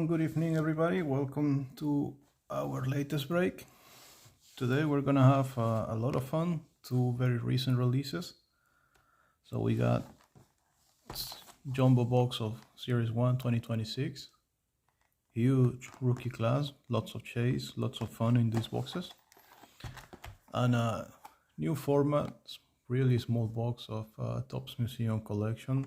afternoon, good evening, everybody. Welcome to our latest break. Today we're gonna have a lot of fun. Two very recent releases. So we got jumbo box of Series 1 2026. Huge rookie class, lots of chase, lots of fun in these boxes. And a new format, really small box of Topps Museum collection.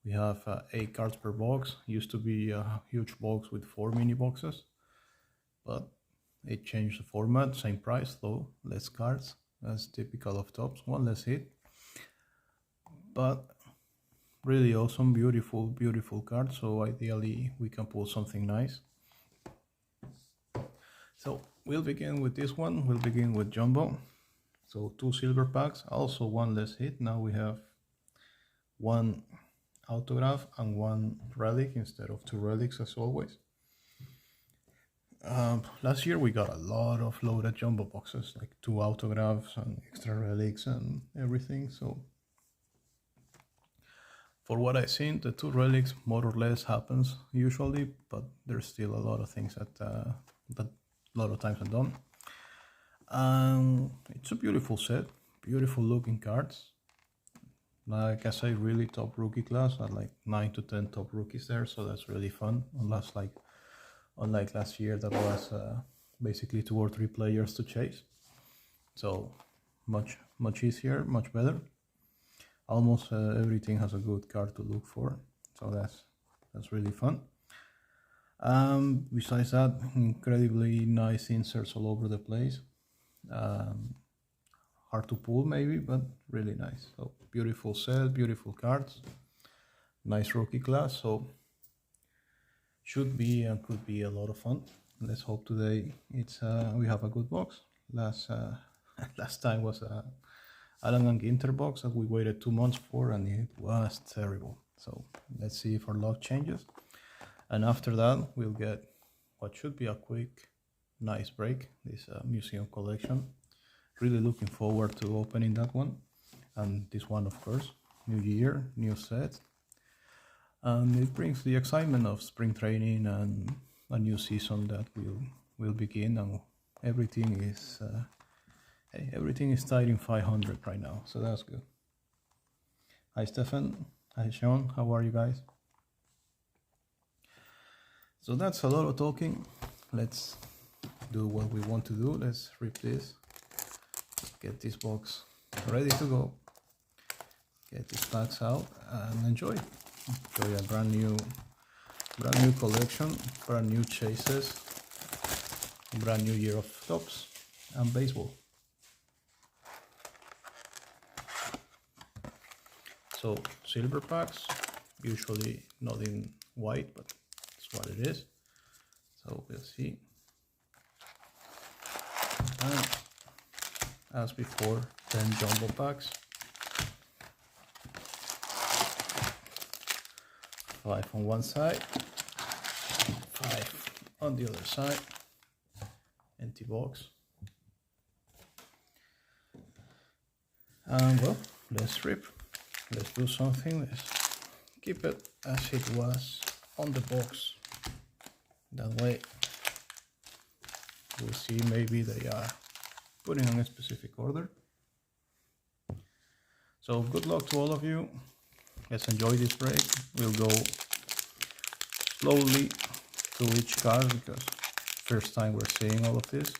We have 8 cards per box. Used to be a huge box with 4 mini boxes, but it changed the format. Same price though, less cards, as typical of Topps. One less hit, but really awesome, beautiful cards. So ideally we can pull something nice. So we'll begin with this one. We'll begin with jumbo. So 2 silver packs, also 1 less hit. Now we have 1 autograph and 1 relic instead of 2 relics as always. Last year we got a lot of loaded jumbo boxes, like 2 autographs and extra relics and everything. So for what I've seen, the 2 relics more or less happens usually, but there's still a lot of things that a lot of times are done. It's a beautiful set, beautiful looking cards. Like I say, really top rookie class. I like 9 to 10 top rookies there, so that's really fun. Unlike last year, that was basically 2 or 3 players to chase. So much easier, much better. Almost everything has a good card to look for, so that's really fun. Besides that, incredibly nice inserts all over the place. Hard to pull maybe, but really nice. So beautiful set, beautiful cards, nice rookie class. So should be and could be a lot of fun. Let's hope today we have a good box. Last time was Allen and Ginter box that we waited 2 months for, and it was terrible. So let's see if our luck changes. And after that, we'll get what should be a quick, nice break. This museum collection. Really looking forward to opening that one, and this one, of course. New year, new set, and it brings the excitement of spring training and a new season that will begin, and everything is tied in 500 right now, so that's good. Hi Stefan, hi Sean, how are you guys? So that's a lot of talking. Let's do what we want to do. Let's rip this. Get this box ready to go, get these packs out, and enjoy a brand new collection, brand new chases, brand new year of Topps and baseball. So silver packs, usually not in white, but it's what it is. So we'll see. And as before, 10 jumbo packs, 5 on one side, 5 on the other side, empty box. And well, let's rip, let's do something, let's keep it as it was on the box. That way we'll see, maybe they are putting on a specific order. So good luck to all of you. Let's enjoy this break. We'll go slowly through each card because first time we're seeing all of this.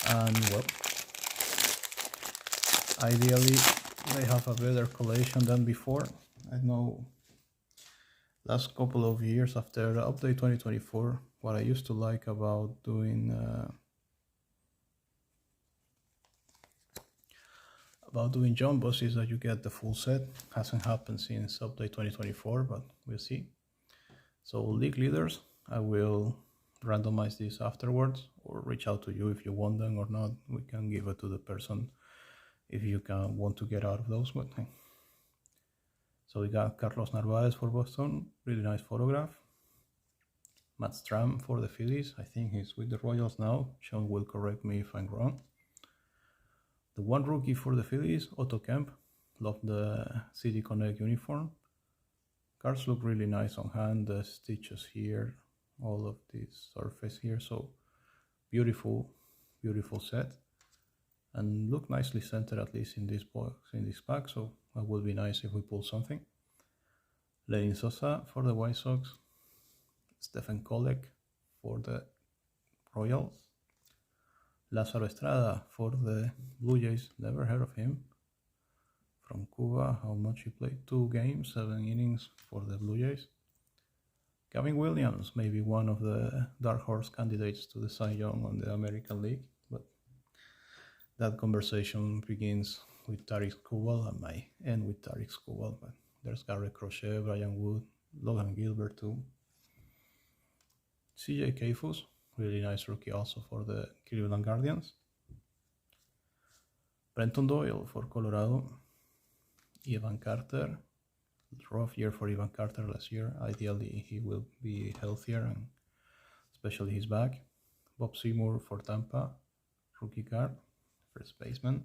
And well, ideally they have a better collation than before. I know last couple of years after update 2024, what I used to like about doing jumbos is that you get the full set. Hasn't happened since update 2024, but we'll see. So league leaders, I will randomize this afterwards, or reach out to you if you want them or not. We can give it to the person if you want to get out of those. But so we got Carlos Narvaez for Boston, really nice photograph. Matt Stram for the Phillies, I think he's with the Royals now. Sean will correct me if I'm wrong. The 1 rookie for the Phillies, Otto Kemp. Love the City Connect uniform. Cards look really nice on hand, the stitches here, all of this surface here, so beautiful, beautiful set. And look nicely centered, at least in this box, in this pack, so that would be nice if we pull something. Lenin Sosa for the White Sox, Stephen Kolek for the Royals, Lázaro Estrada for the Blue Jays, never heard of him, from Cuba. How much he played? 2 games, 7 innings for the Blue Jays. Gavin Williams, maybe one of the dark horse candidates to the Cy Young on the American League, but that conversation begins with Tarik Skubal and might end with Tarik Skubal. But there's Garrett Crochet, Brian Wood, Logan Gilbert too. CJ Kayfus, really nice rookie also for the Cleveland Guardians. Brenton Doyle for Colorado. Evan Carter, rough year for Evan Carter last year. Ideally he will be healthier, and especially his back. Bob Seymour for Tampa, rookie card, first baseman.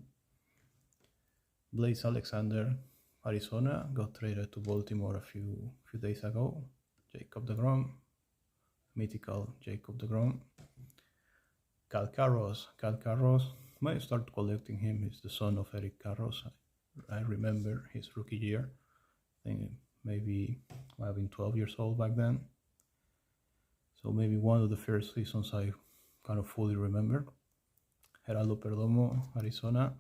Blaze Alexander, Arizona, got traded to Baltimore a few days ago. Jacob deGrom, mythical Jacob deGrom. Cal Carros, might start collecting him. He's the son of Eric Carros. I remember his rookie year. I think maybe might have been 12 years old back then. So maybe one of the first seasons I kind of fully remember. Geraldo Perdomo, Arizona.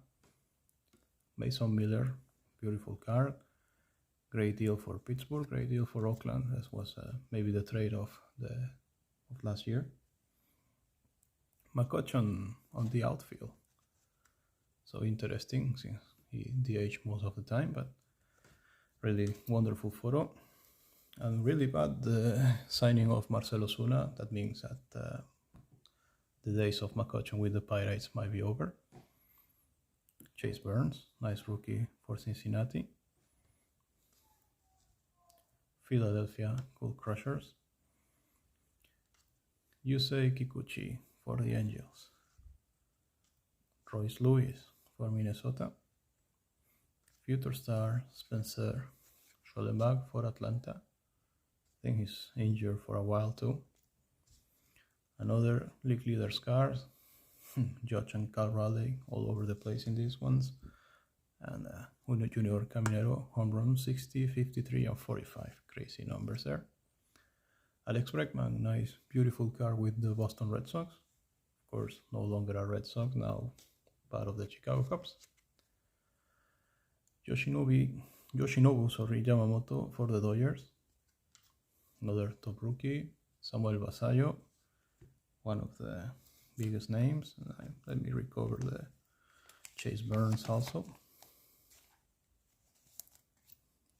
Mason Miller, beautiful card. Great deal for Pittsburgh, great deal for Oakland. That was maybe the trade of last year. McCutcheon on the outfield. So interesting, since he DH most of the time, but really wonderful photo. And really bad the signing of Marcell Ozuna. That means that the days of McCutcheon with the Pirates might be over. Chase Burns, nice rookie for Cincinnati. Philadelphia Cool Crushers. Yusei Kikuchi for the Angels. Royce Lewis for Minnesota. Future star Spencer Schoenberg for Atlanta. I think he's injured for a while too. Another league leader scars. Judge and Cal Raleigh all over the place in these ones. And Uno Junior Caminero, home run 60, 53, and 45. Crazy numbers there. Alex Bregman, nice, beautiful card with the Boston Red Sox. Of course, no longer a Red Sox, now part of the Chicago Cubs. Yoshinobu Yamamoto for the Dodgers. Another top rookie. Samuel Basallo, one of the biggest names. Let me recover the Chase Burns also.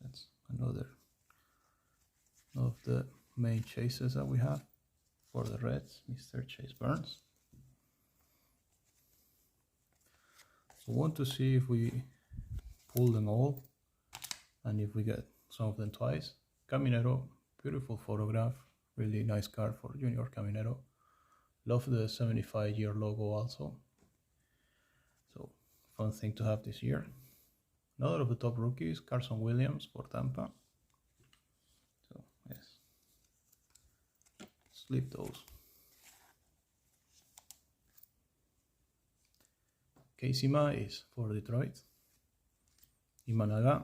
That's another of the main chases that we have for the Reds, Mr. Chase Burns. So want to see if we pull them all and if we get some of them twice. Caminero, beautiful photograph, really nice card for Junior Caminero. Love the 75-year logo also. So fun thing to have this year. Another of the top rookies, Carson Williams for Tampa. So yes, slip those. Casey Mize for Detroit. Imanaga,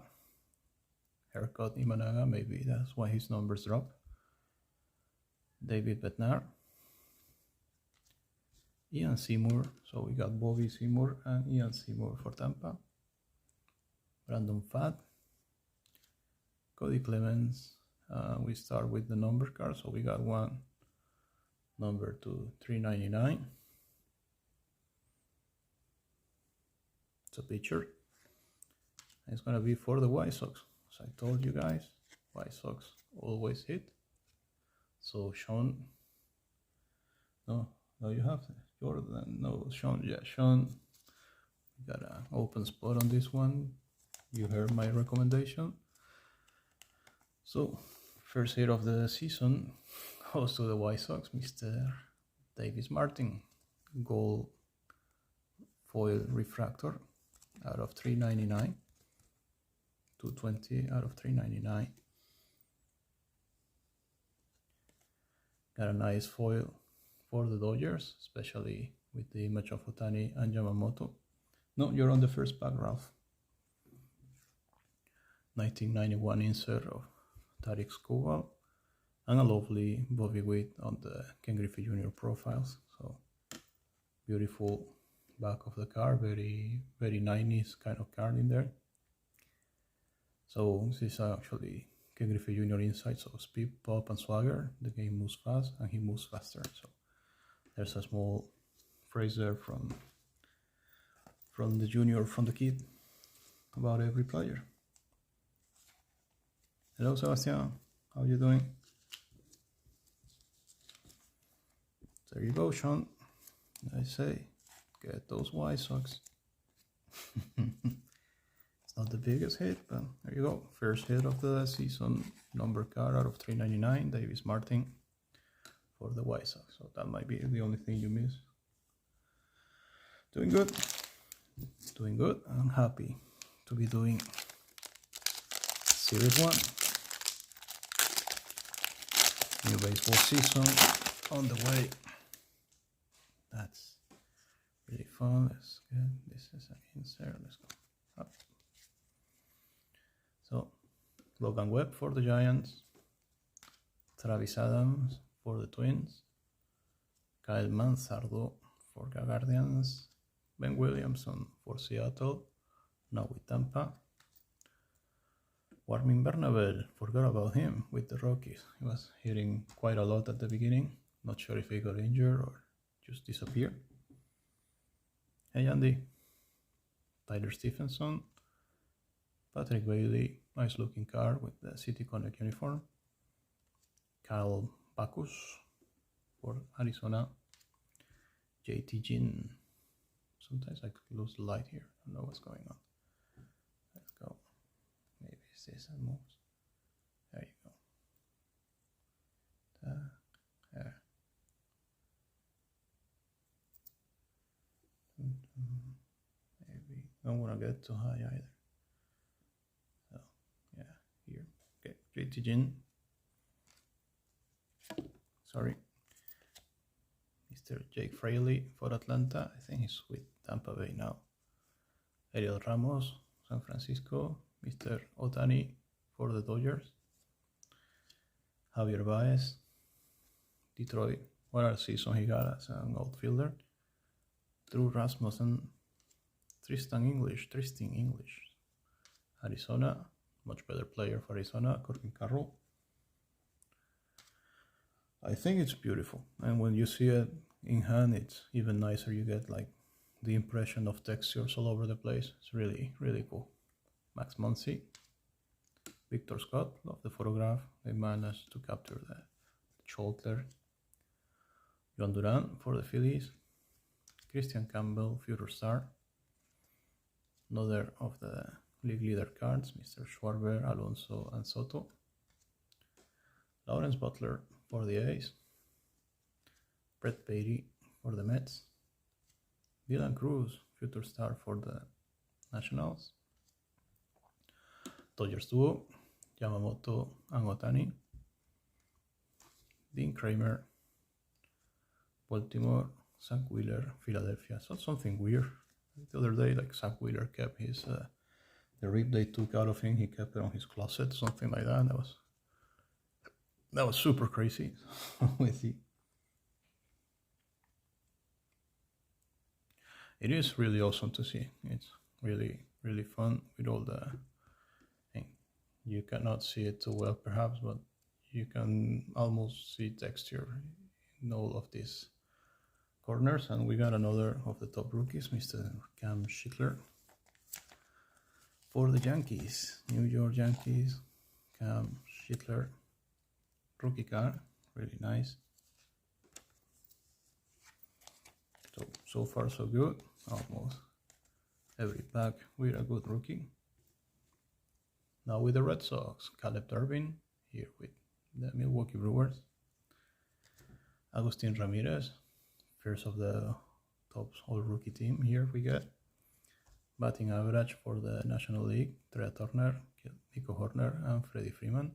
haircut Imanaga, maybe that's why his numbers drop. David Bednar. Ian Seymour, so we got Bobby Seymour and Ian Seymour for Tampa. Brandon Pfaadt, Cody Clemens. We start with the number card, so we got one number to 399. It's a pitcher. It's gonna be for the White Sox. As I told you guys, White Sox always hit. So Sean, no, you have Jordan, no, Sean, yeah, Sean, we got an open spot on this one. You heard my recommendation. So first hit of the season goes to the White Sox, Mr. Davis Martin, gold foil refractor out of 399. 220 out of 399. Got a nice foil for the Dodgers, especially with the image of Ohtani and Yamamoto. No, you're on the first pack, Ralph. 1991 insert of Tarik Skubal, and a lovely Bobby Witt on the Ken Griffey Jr. profiles. So beautiful back of the card, very 90s kind of card in there. So this is actually Ken Griffey Jr. inside, so speed, pop, and swagger. The game moves fast, and he moves faster. So there's a small phrase there from the junior, from the kid, about every player. Hello, Sebastian. How you doing? There you go, Sean. I say, get those White Sox. It's not the biggest hit, but there you go. First hit of the season, number card out of 399, Davis Martin for the White Sox. So that might be the only thing you miss. Doing good. Doing good. I'm happy to be doing Series 1. New baseball season on the way. That's really fun. Let's get this is an insert. Let's go up. So Logan Webb for the Giants, Travis Adams for the Twins, Kyle Manzardo for the Guardians, Ben Williamson for Seattle, now with Tampa. Warming Bernabel, forgot about him with the Rockies. He was hitting quite a lot at the beginning. Not sure if he got injured or just disappeared. Hey Andy. Tyler Stephenson, Patrick Bailey, nice looking card with the City Connect uniform. Kyle Backus for Arizona. JT Ginn. Sometimes I could lose the light here. I don't know what's going on. Let's go. Maybe it's this and moves. There you go. There. Maybe don't want to get too high either. So yeah, here. Okay, JT Ginn. Sorry. Mr. Jake Fraley for Atlanta. I think he's with Tampa Bay now. Ariel Ramos, San Francisco. Mr. Ohtani for the Dodgers. Javier Baez, Detroit. What a season he got as an outfielder. Drew Rasmussen, Tristan English, Arizona, much better player for Arizona, Corbin Carroll. I think it's beautiful, and when you see it in hand, it's even nicer. You get like the impression of textures all over the place. It's really, really cool. Max Muncy, Victor Scott, love the photograph. They managed to capture the shoulder. John Duran for the Phillies. Christian Campbell, future star. Another of the league leader cards, Mr. Schwarber, Alonso, and Soto. Lawrence Butler for the A's. Brett Beatty for the Mets. Dylan Cruz, future star for the Nationals. Dodgers duo, Yamamoto and Ohtani. Dean Kramer, Baltimore. Zach Wheeler, Philadelphia. So something weird. The other day, like Zach Wheeler kept his the rib they took out of him. He kept it on his closet, something like that. That was super crazy. With it, it is really awesome to see. It's really, really fun with all the. You cannot see it too well, perhaps, but you can almost see texture in all of these corners. And we got another of the top rookies, Mr. Cam Schickler for the Yankees, New York Yankees. Cam Schickler, rookie card, really nice. So far so good. Almost every pack with a good rookie. Now with the Red Sox, Caleb Durbin here with the Milwaukee Brewers. Agustin Ramirez, first of the top all-rookie team here we get. Batting average for the National League, Trea Turner, Nico Horner, and Freddie Freeman.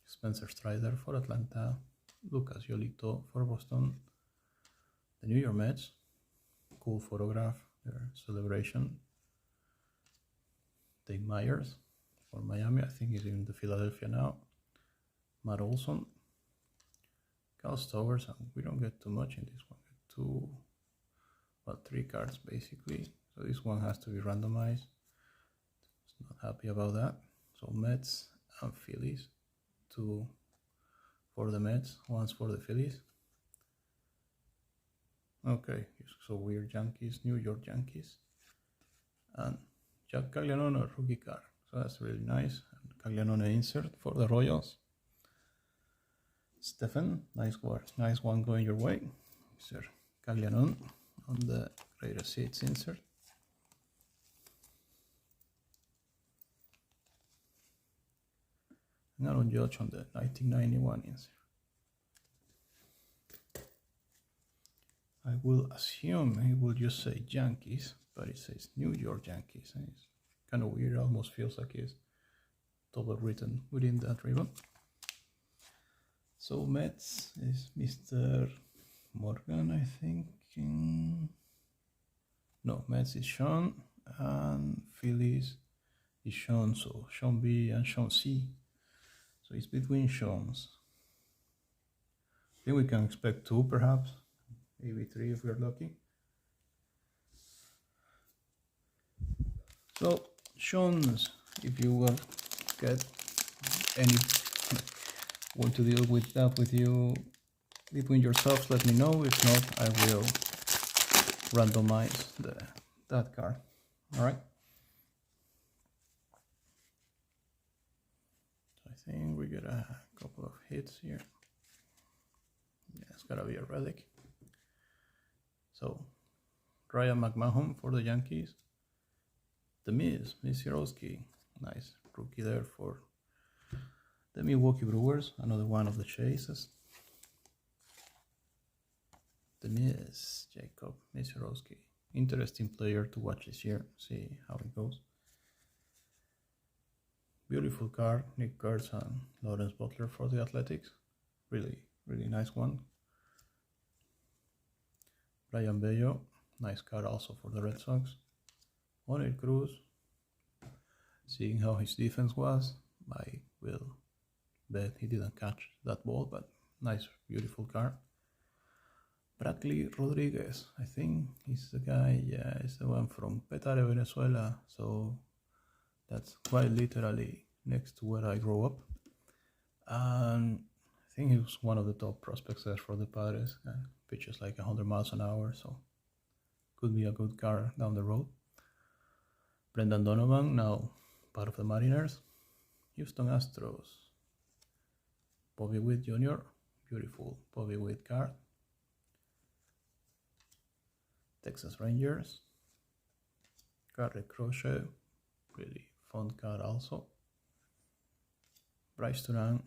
Spencer Strider for Atlanta. Lucas Giolito for Boston. The New York Mets, cool photograph, their celebration. Dave Myers for Miami, I think he's in the Philadelphia now. Matt Olson, Cal Stowers, and we don't get too much in this one. Two, well, 3 cards basically. So this one has to be randomized. Not happy about that. So Mets and Phillies, 2 for the Mets, 1 for the Phillies. Okay, so weird Yankees, New York Yankees, and Jack Caglianone rookie card. So that's really nice. And Caglianone insert for the Royals. Stephen, nice one going your way. Sir Caglianone on the Greatest Hits insert. And Aaron Judge on the 1991 insert. I will assume he will just say Yankees, but it says New York Yankees. And it's kind of weird, almost feels like it's double written within that ribbon. So Mets is Mr. Morgan, I think. No, Mets is Sean, and Phillies is Sean, so Sean B and Sean C. So it's between Sean's. I think we can expect 2 perhaps, maybe 3 if we're lucky. So Sean's, if you will get any, want to deal with that with you between yourselves, let me know. If not, I will randomize that card. All right. So I think we get a couple of hits here. Yeah, it's gotta be a relic. So Ryan McMahon for the Yankees. The Miz Sierowski, nice rookie there for the Milwaukee Brewers, another one of the chases. The Miz, Jacob Sierowski, interesting player to watch this year, see how it goes. Beautiful card, Nick Kurtz and Lawrence Butler for the Athletics, really nice one. Brian Bello, nice card also for the Red Sox. Oneil Cruz, seeing how his defense was, I will bet he didn't catch that ball, but nice, beautiful card. Bradley Rodriguez, I think he's the guy, yeah, he's the one from Petare, Venezuela, so that's quite literally next to where I grew up. And I think he was one of the top prospects there for the Padres, pitches like 100 miles an hour, so could be a good card down the road. Brendan Donovan, now part of the Mariners. Houston Astros, Bobby Witt Jr., beautiful Bobby Witt card. Texas Rangers, Garrett Crochet, really fun card also. Bryce Turan,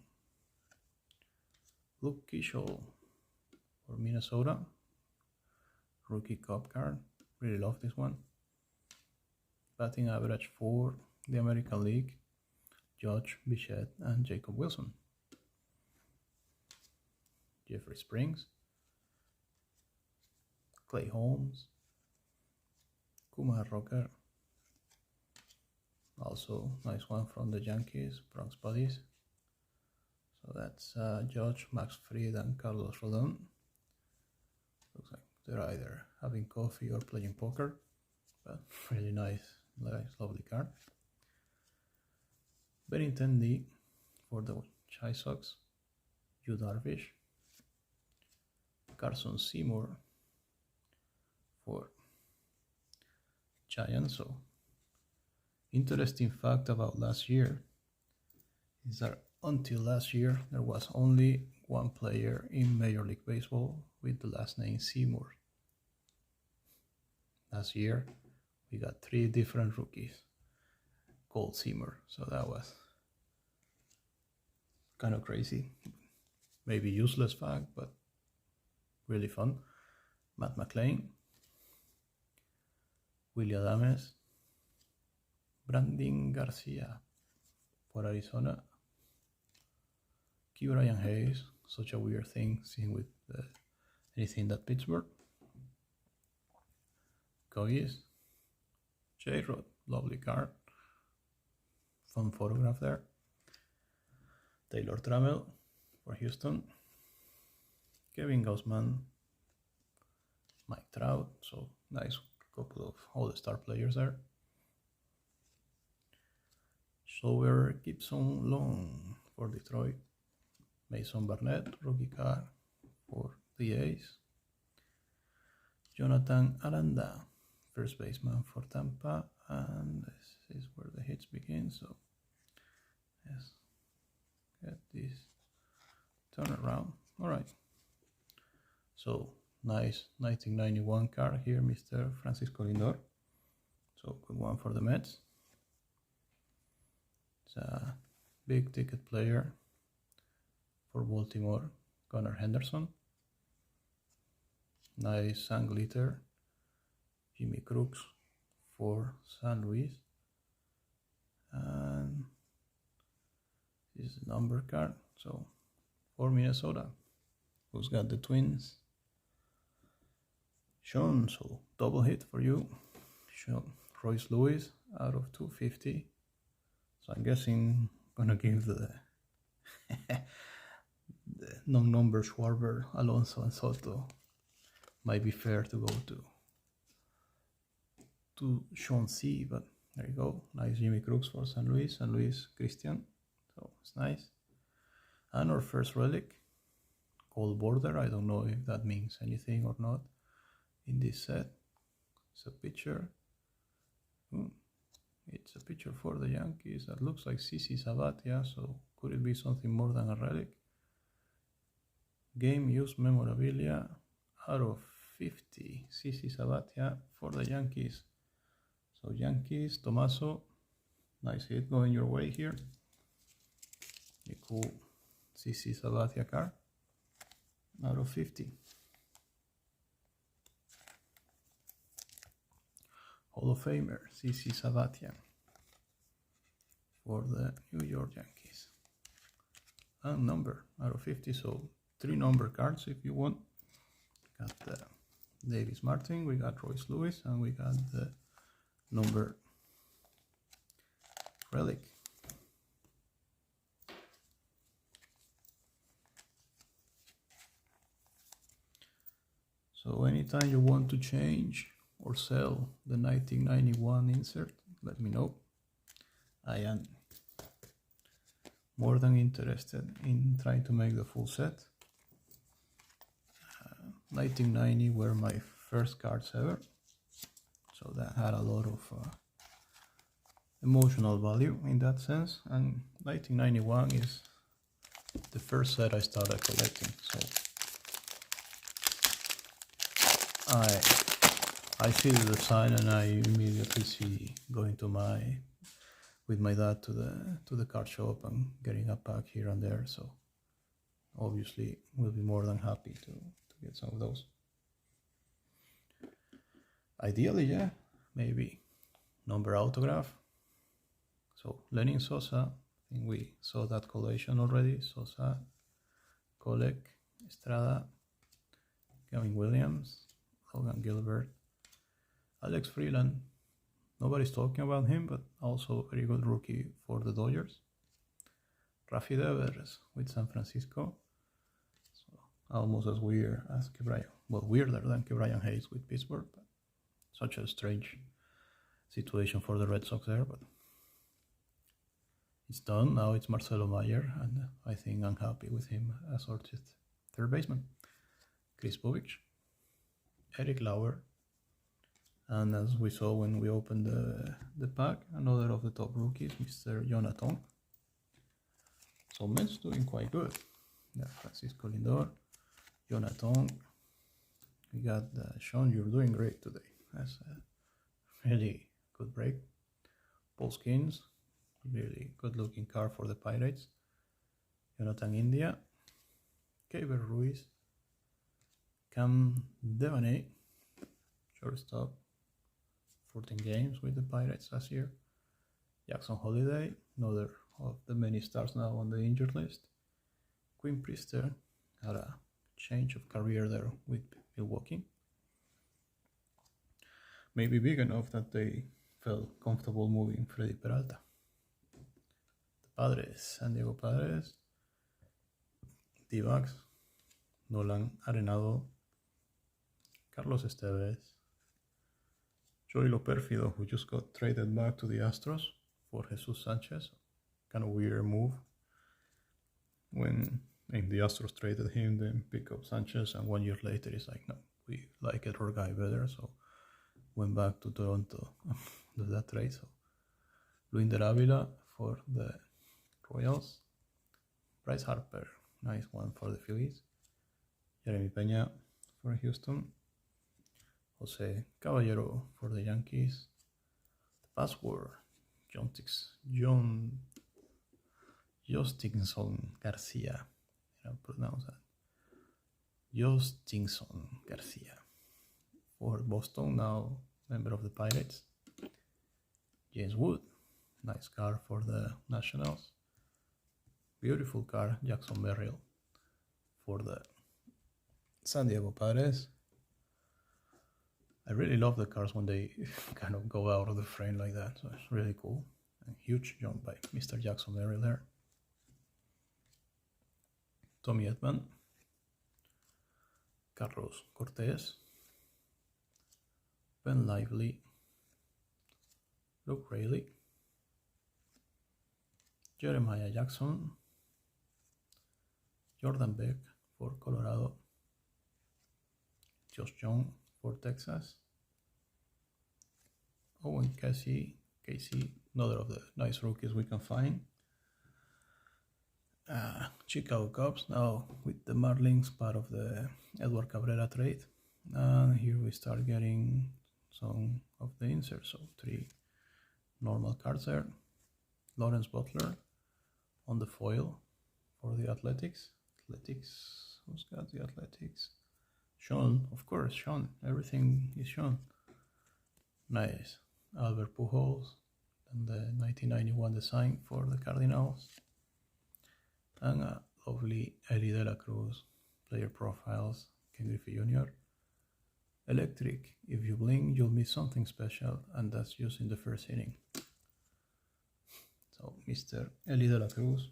Luke Kishel for Minnesota, rookie cup card, really love this one. Batting average for the American League, Judge, Bichette, and Jacob Wilson. Jeffrey Springs, Clay Holmes, Kumar Rocker, also nice one from the Yankees, Bronx Buddies. So that's Judge, Max Fried, and Carlos Rodon. Looks like they're either having coffee or playing poker, but really nice, lovely card. Benintendi for the Chi Sox, Yu Darvish, Carson Seymour for Giants. So interesting fact about last year is that until last year there was only one player in Major League Baseball with the last name Seymour. Last year we got 3 different rookies called Seymour, so that was kind of crazy, maybe useless fact, but really fun. Matt McLain, Willie Adames, Brandon Garcia for Arizona, Key Brian Hayes, such a weird thing seen with anything that Pittsburgh. Coggis, J-Rod, lovely card, fun photograph there. Taylor Trammell for Houston, Kevin Gausman, Mike Trout, so nice couple of all-star players there. Shower Gibson Long for Detroit, Mason Barnett, rookie card for the A's, Jonathan Aranda, first baseman for Tampa, and this is where the hits begin, so yes, get this turn around. All right, so nice 1991 card here, Mr. Francisco Lindor, so good one for the Mets. It's a big ticket player for Baltimore, Connor Henderson. Nice sun glitter, Jimmy Crooks for San Luis. And this is a number card, so for Minnesota. Who's got the Twins? Sean, so double hit for you. Sean, Royce Lewis out of 250. So I'm guessing gonna give the non-number Schwarber, Alonso, and Soto. Might be fair to go to Sean C, but there you go. Nice Jimmy Crooks for San Luis Christian, so it's nice. And our first relic, Cold Border. I don't know if that means anything or not in this set. It's a pitcher. It's a pitcher for the Yankees that looks like CC Sabathia, so could it be something more than a relic? Game used memorabilia out of 50, CC Sabathia for the Yankees. So Yankees, Tommaso, nice hit going your way here. A cool CC Sabathia card out of 50. Hall of Famer, CC Sabathia for the New York Yankees. And number out of 50, so 3 number cards if you want. Got the Davis Martin, we got Royce Lewis, and we got the number relic. So anytime you want to change or sell the 1991 insert, let me know. I am more than interested in trying to make the full set. 1990 were my first cards ever, so that had a lot of emotional value in that sense, and 1991 is the first set I started collecting, so I see the design and I immediately see going to with my dad to the card shop and getting a pack here and there, so obviously we'll be more than happy to get some of those. Ideally, yeah, maybe number autograph. So Lenin Sosa, I think we saw that collation already. Sosa, Kolek, Estrada, Kevin Williams, Logan Gilbert, Alex Freeland. Nobody's talking about him, but also a very good rookie for the Dodgers. Rafi Devers with San Francisco. So almost as weird as Ke'Bryan. Well, weirder than Ke'Bryan Hayes with Pittsburgh, but such a strange situation for the Red Sox there, but it's done. Now it's Marcelo Mayer, and I think I'm happy with him as our third baseman. Chris Bovich, Eric Lauer, and as we saw when we opened the pack, another of the top rookies, Mr. Jonathan. So Mets doing quite good. Yeah, Francisco Lindor, Jonathan. We got Sean, you're doing great today. That's a really good break. Paul Skeens, really good looking card for the Pirates. Jonathan India, Keibert Ruiz, Cam Devaney, shortstop, 14 games with the Pirates last year. Jackson Holiday, another of the many stars now on the injured list. Quinn Priester, had a change of career there with Milwaukee. Maybe big enough that they felt comfortable moving Freddy Peralta. The Padres, San Diego Padres, D-backs, Nolan Arenado, Carlos Estevez, Joey Loperfido, who just got traded back to the Astros for Jesus Sanchez. Kind of weird move. When the Astros traded him, then pick up Sanchez, and 1 year later it's like, no, we like our guy better, so went back to Toronto to that trade. So Luinder Avila for the Royals, Bryce Harper, nice one for the Phillies, Jeremy Peña for Houston, Jose Caballero for the Yankees, the password, Jostinson Garcia, pronounce that, Jostinson Garcia for Boston, now member of the Pirates, James Wood, nice card for the Nationals, beautiful card, Jackson Merrill for the San Diego Padres. I really love the cards when they kind of go out of the frame like that, so it's really cool. A huge jump by Mr. Jackson Merrill there. Tommy Edman, Carlos Cortez, Ben Lively, Luke Rayleigh, Jeremiah Jackson, Jordan Beck for Colorado, Josh Young for Texas, Owen Casey, another of the nice rookies we can find. Chicago Cubs now with the Marlins, part of the Edward Cabrera trade, and here we start getting some of the inserts. So 3 normal cards there. Lawrence Butler on the foil for the Athletics. Who's got the Athletics? Sean, of course, Sean. Everything is Sean. Nice. Albert Pujols and the 1991 design for the Cardinals. And a lovely Ellie De La Cruz, player profiles, Ken Griffey Jr. Electric, if you blink, you'll miss something special, and that's just in the first inning. So, Mr. Ellie De La Cruz,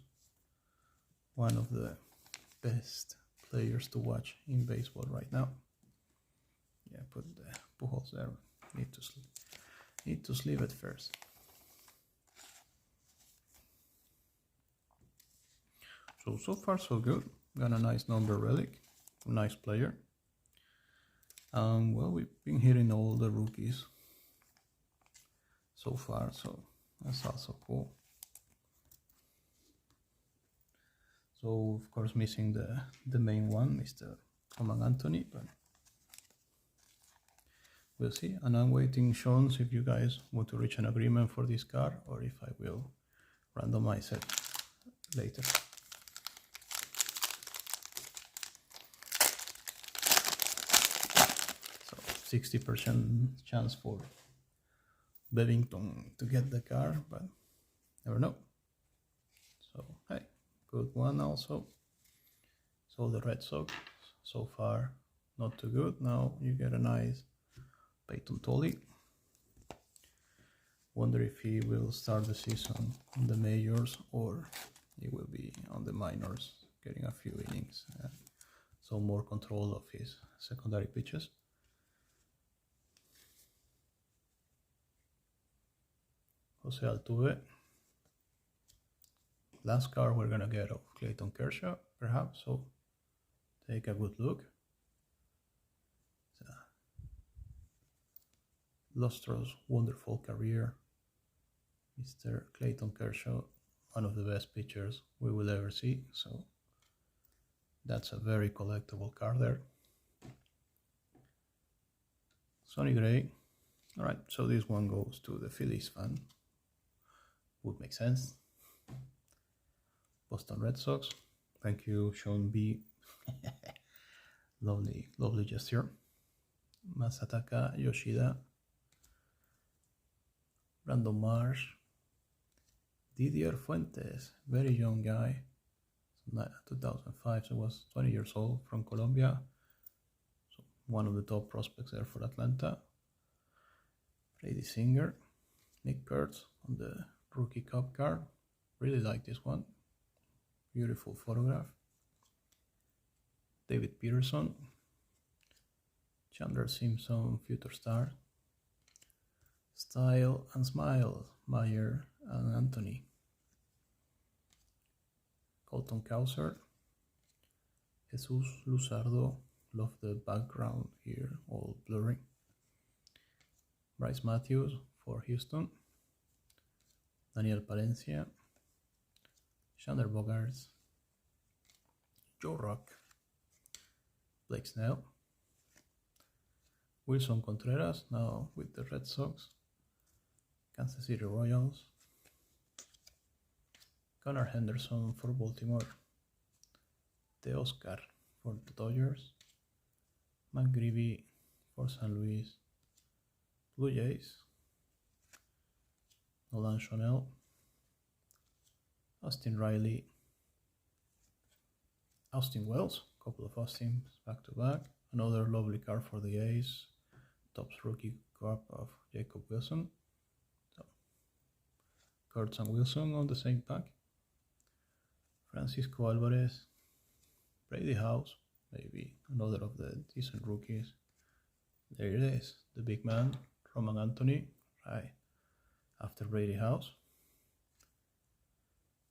one of the best players to watch in baseball right now. Yeah, put the Pujols there. Need to sleeve it first. So far so good. Got a nice number relic, nice player. Well, we've been hitting all the rookies so far, so that's also cool. So of course missing the main one, Mr. Roman Anthony, but we'll see. And I'm waiting, Sean's, if you guys want to reach an agreement for this card, or if I will randomize it later. So 60% chance for Bevington to get the card, but never know. So hey, good one also. So the Red Sox, so far not too good. Now you get a nice Peyton Tolley. Wonder if he will start the season in the majors or he will be on the minors, getting a few innings, so more control of his secondary pitches. Jose Altuve. Last card we're gonna get of Clayton Kershaw, perhaps, so take a good look. Lustrous, wonderful career. Mr. Clayton Kershaw, one of the best pitchers we will ever see, so that's a very collectible card there. Sonny Gray. Alright, so this one goes to the Phillies fan. Would make sense. Boston Red Sox. Thank you, Sean B. Lovely gesture. Masataka Yoshida. Brandon Marsh. Didier Fuentes, very young guy. 2005, so was 20 years old, from Colombia. So one of the top prospects there for Atlanta. Brady Singer, Nick Kurtz on the rookie cup card. Really like this one. Beautiful photograph. David Peterson, Chandler Simpson, future star. Style and Smile, Meyer and Anthony. Colton Cowser, Jesus Luzardo, love the background here, all blurry. Bryce Matthews for Houston. Daniel Palencia, Xander Bogaerts, Joe Rock, Blake Snell, Wilson Contreras, now with the Red Sox, Kansas City Royals, Connor Henderson for Baltimore, Teoscar for the Dodgers, McGreevy for St. Louis, Blue Jays, Nolan Chanel, Austin Riley, Austin Wells, couple of Austins back to back, another lovely card for the A's, Topps rookie card of Jacob Wilson, so Kurtz and Wilson on the same pack, Francisco Alvarez, Brady House, maybe another of the decent rookies. There it is, the big man, Roman Anthony, right after Brady House,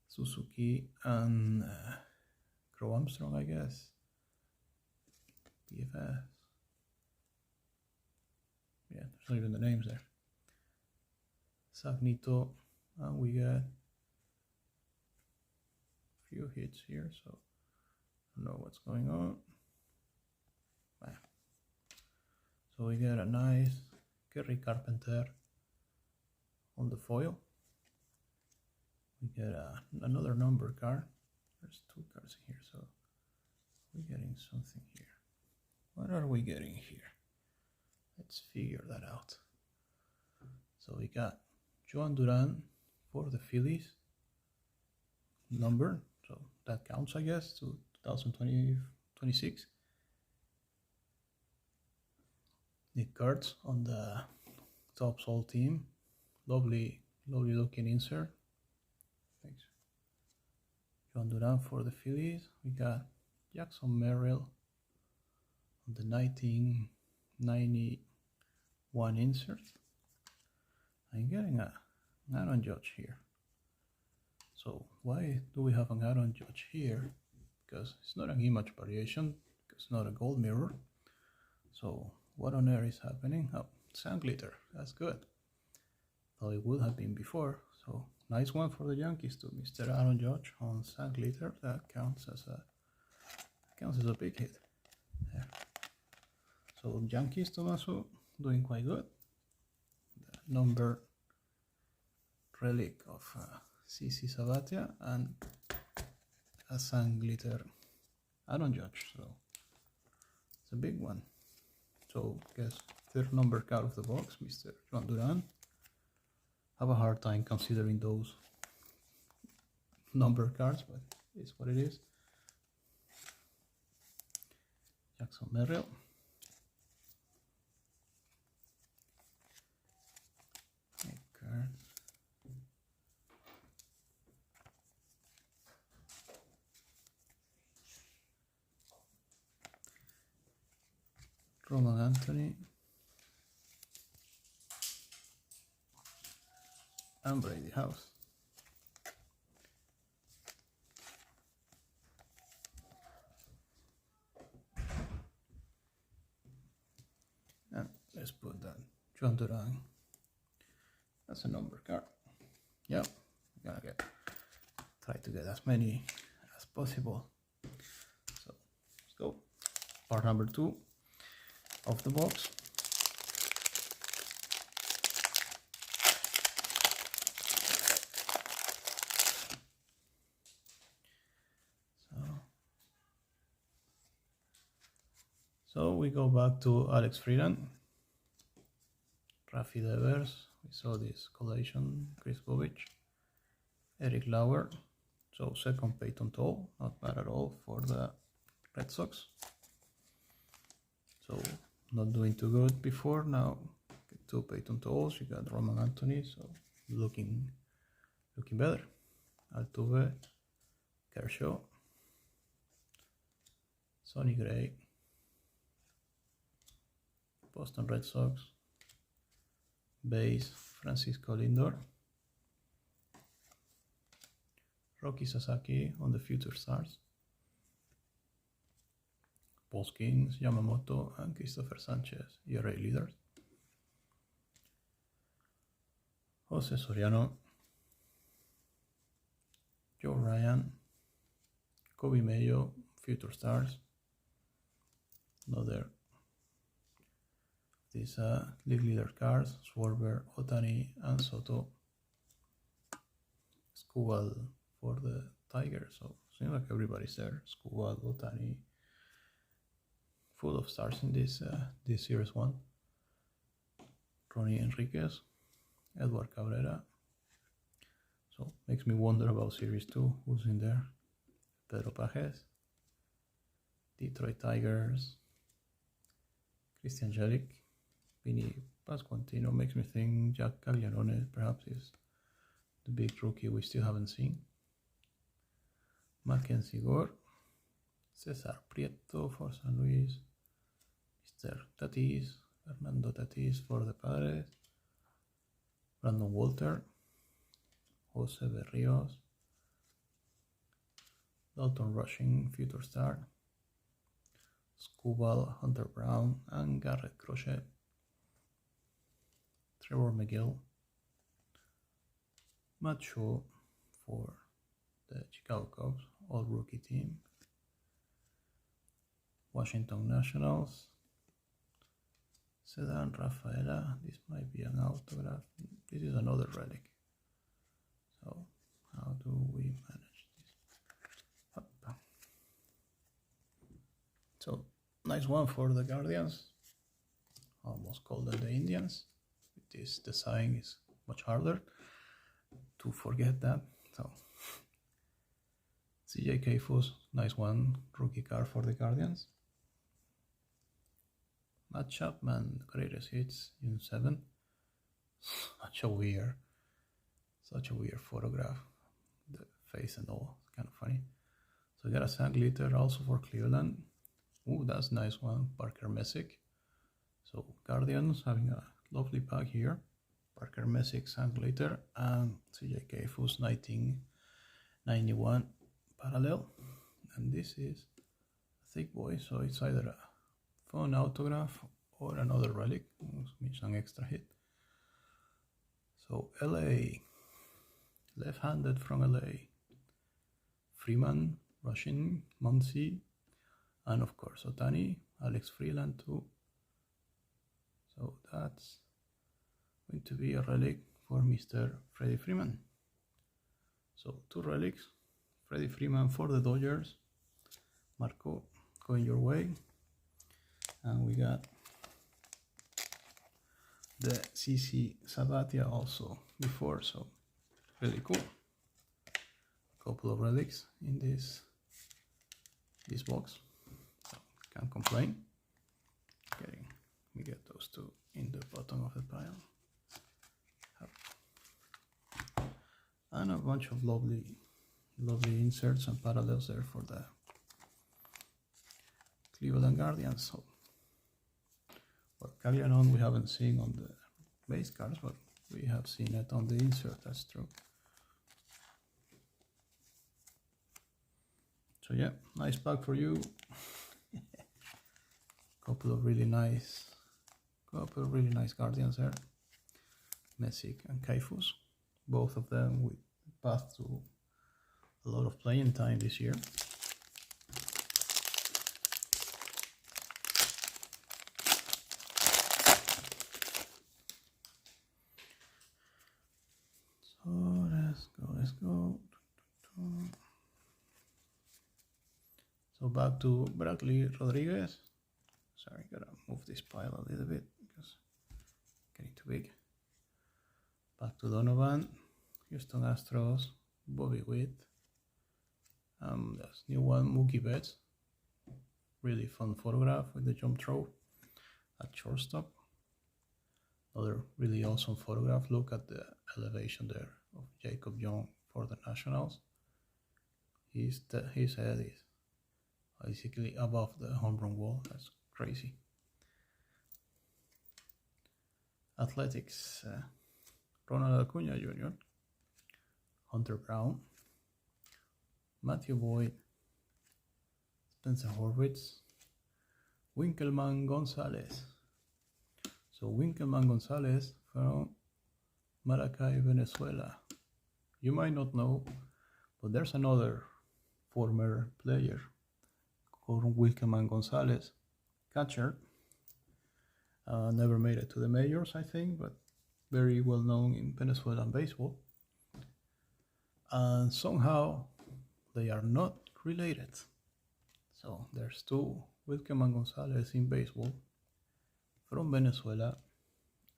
Suzuki and Crow Armstrong, I guess, BFS. Yeah, there's not even the names there. Sagnito, and we got a few hits here, so I don't know what's going on. Wow. So we got a nice Kerry Carpenter on the foil. We get another number card. There's two cards in here, so we're getting something here. What are we getting here? Let's figure that out. So we got Joan Duran for the Phillies number, so that counts, I guess, to 2026. Nick Kurtz on the Topps All team. Lovely looking insert. Thanks. Joan Duran for the Phillies. We got Jackson Merrill on the 1991 insert. I'm getting an Aaron Judge here. So why do we have an Aaron Judge here? Because it's not an image variation, it's not a gold mirror. So what on earth is happening? Oh, sand glitter, that's good. Though it would have been before. So nice one for the Yankees too, Mr. Aaron Judge on sand glitter. That counts as a big hit. Yeah. So Yankees, Tommaso, doing quite good. The number relic of CC Sabathia and a sand glitter Aaron Judge. So it's a big one. So guess third number card of the box, Mr. Joan Duran. Have a hard time considering those number cards, but it's what it is. Jackson Merrill. Card. Roman Anthony. And Brady House. And let's put that Joan Duran. That's a number card. Yeah, I'm gonna try to get as many as possible. So let's go. Part number 2 of the box. So we go back to Alex Freeland, Rafi Devers, we saw this collation, Chris Bovich, Eric Lauer, So second Peyton Toll, not bad at all for the Red Sox. So not doing too good before, now get 2 Peyton Tolls, you got Roman Anthony, so looking better. Altuve, Kershaw, Sonny Gray, Boston Red Sox, base Francisco Lindor, Roki Sasaki on the future stars, Polskins, Yamamoto, and Christopher Sanchez, ERA leaders, Jose Soriano, Joe Ryan, Kobe Mayo, future stars, another these league leader cards, Schwarber, Otani, and Soto. Skubal for the Tigers, so seems like everybody's there. Skubal, Otani, full of stars in this series 1. Ronnie Enriquez, Edward Cabrera. So makes me wonder about series 2, who's in there? Pedro Pages, Detroit Tigers, Christian Jelic, Vinny Pasquantino. Makes me think Jack Caglianone perhaps is the big rookie we still haven't seen. Mackenzie Gore, Cesar Prieto for San Luis, Mr. Tatis, Fernando Tatis for the Padres, Brandon Walter, Jose Berrios, Dalton Rushing, future star, Skubal, Hunter Brown, and Garrett Crochet, Trevor McGill, Matt Shaw for the Chicago Cubs, all rookie team, Washington Nationals, Sedan Rafaela. This might be an autograph. This is another relic. So how do we manage this? Up. So nice one for the Guardians. Almost called them the Indians. This design is much harder to forget that. So CJ Keyfus, nice one, rookie card for the Guardians. Matt Chapman, greatest hits in 7. Such a weird photograph. The face and all, kind of funny. So we got a Sam Glitter also for Cleveland. Ooh, that's a nice one, Parker Messick. So Guardians having a lovely pack here. Parker Messick, Sam Glitter, and CJ Keyfus 1991 parallel. And this is a thick boy, so it's either a phone autograph or another relic, means an extra hit. So LA, left-handed from LA, Freeman, Rushing, Muncy, and of course Otani, Alex Freeland too. So that's going to be a relic for Mr. Freddie Freeman. So 2 relics, Freddie Freeman for the Dodgers, Marco, going your way. And we got the CC Sabathia also before, so really cool. Couple of relics in this box, so can't complain. We get those 2 in the bottom of the pile. And a bunch of lovely inserts and parallels there for the Cleveland Guardians. So, well, Caglianone we haven't seen on the base cards, but we have seen it on the insert, that's true. So yeah, nice pack for you. Couple of really nice Guardians there. Messick and Keyfus, both of them with path to a lot of playing time this year. So let's go. So back to Bradley Rodriguez. Sorry, gotta move this pile a little bit because it's getting too big. Back to Donovan, Houston Astros, Bobby Witt, This new one, Mookie Betts. Really fun photograph with the jump throw at shortstop. Another really awesome photograph. Look at the elevation there of Jacob Young for the Nationals. His head is basically above the home run wall. That's crazy. Athletics. Ronald Acuna Jr., Hunter Brown, Matthew Boyd, Spencer Horwitz, Winkelmann Gonzalez. So Winkelmann Gonzalez from Maracay, Venezuela. You might not know, but there's another former player called Winkelmann Gonzalez, catcher. Never made it to the majors, I think, but very well known in Venezuelan baseball. And somehow they are not related. So there's two Winkelmann Gonzalez in baseball from Venezuela,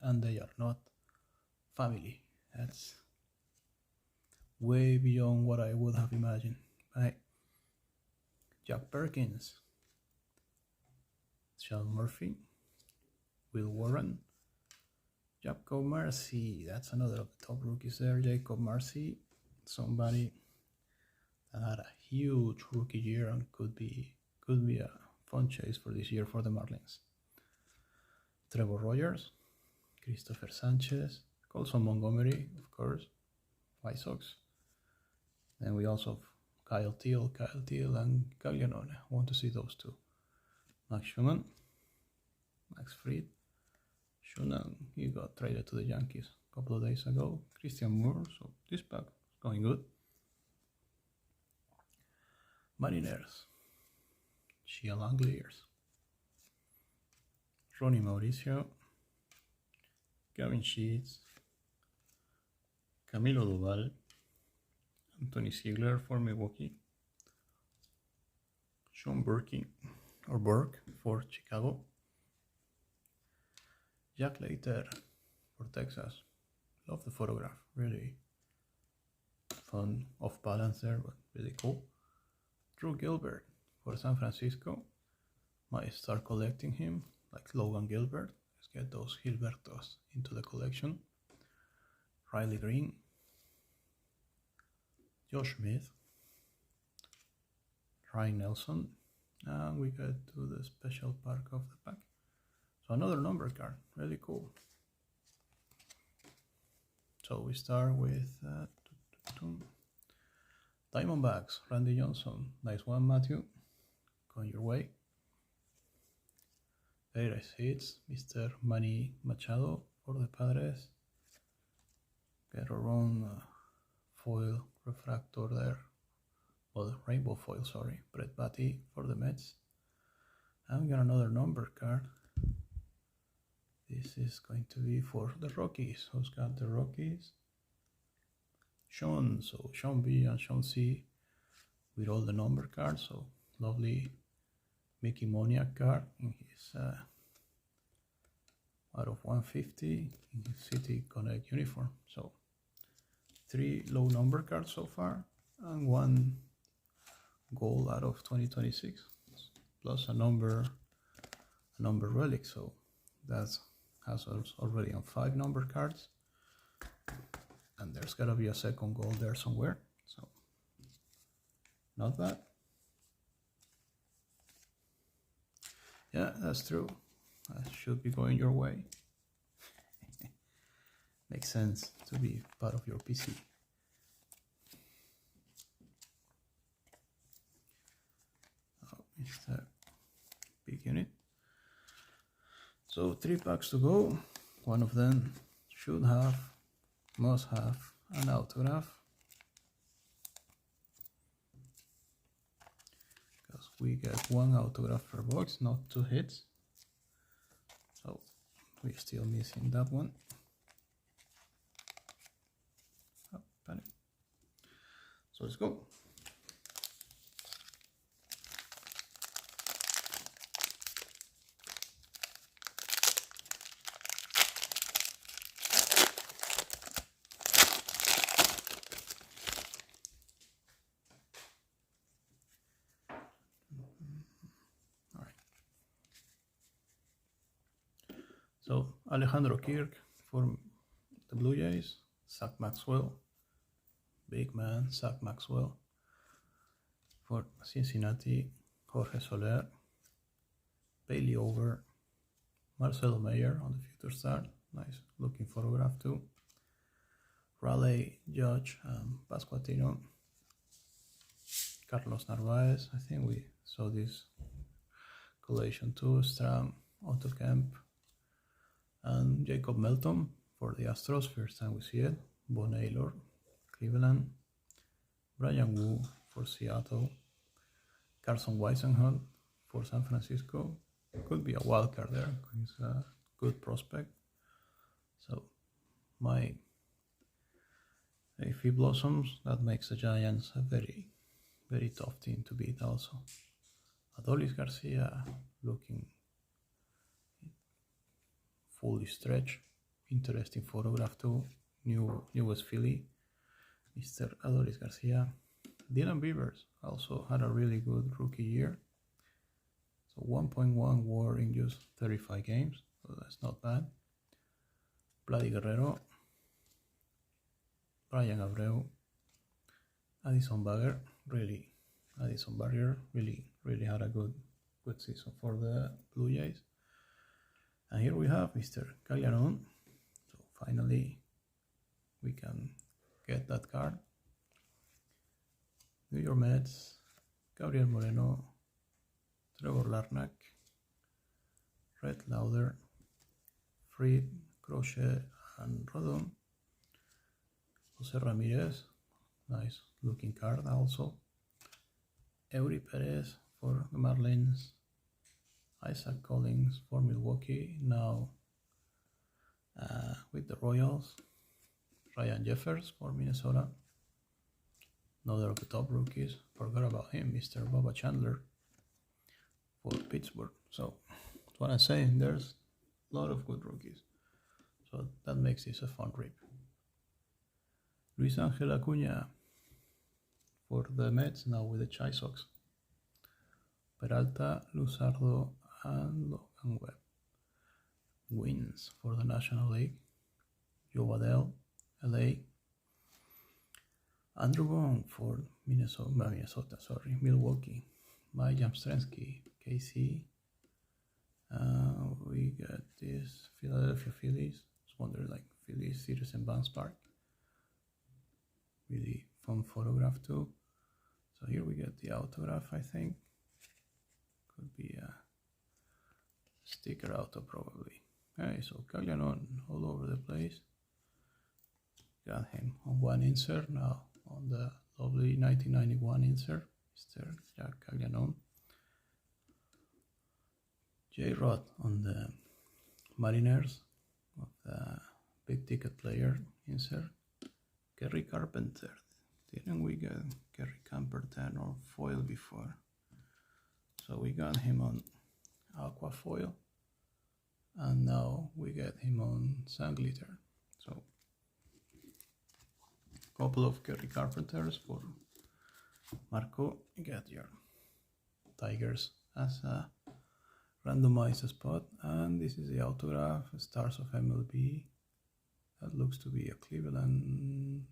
and they are not family. That's way beyond what I would have imagined. Right? Jack Perkins, Sean Murphy, Will Warren, Jacob Marcy, that's another of the top rookies there. Jacob Marcy, somebody that had a huge rookie year and could be a fun chase for this year for the Marlins. Trevor Rogers, Christopher Sanchez, Colson Montgomery, of course, White Sox. Then we also have Kyle Teal and Gaglianone. I want to see those two. Max Schumann, Max Fried. Schumann, he got traded to the Yankees a couple of days ago. Christian Moore, so this pack is going good. Mariners, Shea Langeliers, Ronnie Mauricio, Gavin Sheets, Camilo Doval, Anthony Ziegler for Milwaukee, Sean Burke for Chicago, Jack Leiter for Texas. Love the photograph, really fun, off balance there, but really cool. Drew Gilbert for San Francisco. Might start collecting him like Logan Gilbert. Let's get those Gilbertos into the collection. Riley Green, Josh Smith, Ryan Nelson, and we get to the special pack of the pack. So another number card, really cool. So we start with Diamondbacks, Randy Johnson. Nice one, Matthew. Going your way. Greatest hits, Mr. Manny Machado for the Padres. Get our own foil refractor there. Well, rainbow foil, sorry. Brett Baty for the Mets. And we got another number card. This is going to be for the Rockies. Who's got the Rockies? Sean, so Sean B and Sean C with all the number cards. So lovely Mickey Moniak card in his out of 150 in his City Connect uniform. So 3 low number cards so far and 1 gold out of 2026 plus a number relic. So that's has us already on 5 number cards, and there's gotta be a second gold there somewhere, so not bad. Yeah, that's true. That should be going your way. Makes sense to be part of your PC. Oh, it's a big unit. So 3 packs to go. One of them must have an autograph. Because we get 1 autograph per box, not 2 hits. So we're still missing that one. Oh, panic. So let's go. So Alejandro Kirk for the Blue Jays, Zach Maxwell, big man, Zach Maxwell. For Cincinnati, Jorge Soler, Bailey Over, Marcelo Mayer on the future star, nice looking photograph too. Raleigh, Judge, Pascuatino, Carlos Narvaez, I think we saw this collation too, Stram, Otto Kemp, and Jacob Melton for the Astros, first time we see it, Bo Naylor, Cleveland, Brian Wu for Seattle, Carson Weisenhunt for San Francisco, could be a wild card there, he's a good prospect. So if he blossoms, that makes the Giants a very, very tough team to beat also. Adolis Garcia looking fully stretched, interesting photograph too, newest Philly, Mr. Adolis Garcia. Dylan Beavers also had a really good rookie year. So 1.1 WAR in just 35 games, so that's not bad. Vladdy Guerrero, Brian Abreu, Addison Bagger, really had a good season for the Blue Jays. And here we have Mr. Caglianon. So finally we can get that card. New York Mets, Gabriel Moreno, Trevor Larnach, Red Lauder, Fried, Crochet, and Rodon. Jose Ramirez, nice looking card also. Eury Perez for the Marlins, Isaac Collins for Milwaukee, now with the Royals, Ryan Jeffers for Minnesota, another of the top rookies, forgot about him, Mr. Bubba Chandler for Pittsburgh. So that's what I'm saying, there's a lot of good rookies, so that makes this a fun rip. Luis Angel Acuña for the Mets, now with the Chi Sox. Peralta, Luzardo, and Logan Webb. Wins for the National League. Joe Waddell, LA. Andrew Vaughn for Milwaukee. Mike Yastrzemski, KC. We got this Philadelphia Phillies. Just wondering, like Phillies Citizen Bank Park. Really fun photograph too. So here we get the autograph, I think. Could be a sticker auto probably. Okay, so Caglianon all over the place. Got him on one insert, now on the lovely 1991 insert, Mr. Jack Caglianon. J-Rod on the Mariners, of the big ticket player insert. Kerry Carpenter, didn't we get Kerry Carpenter or foil before? So we got him on aqua foil, and now we get him on sun glitter. So a couple of Kerry Carpenters for Marco. You get your Tigers as a randomized spot, and this is the autograph, Stars of MLB. That looks to be a Cleveland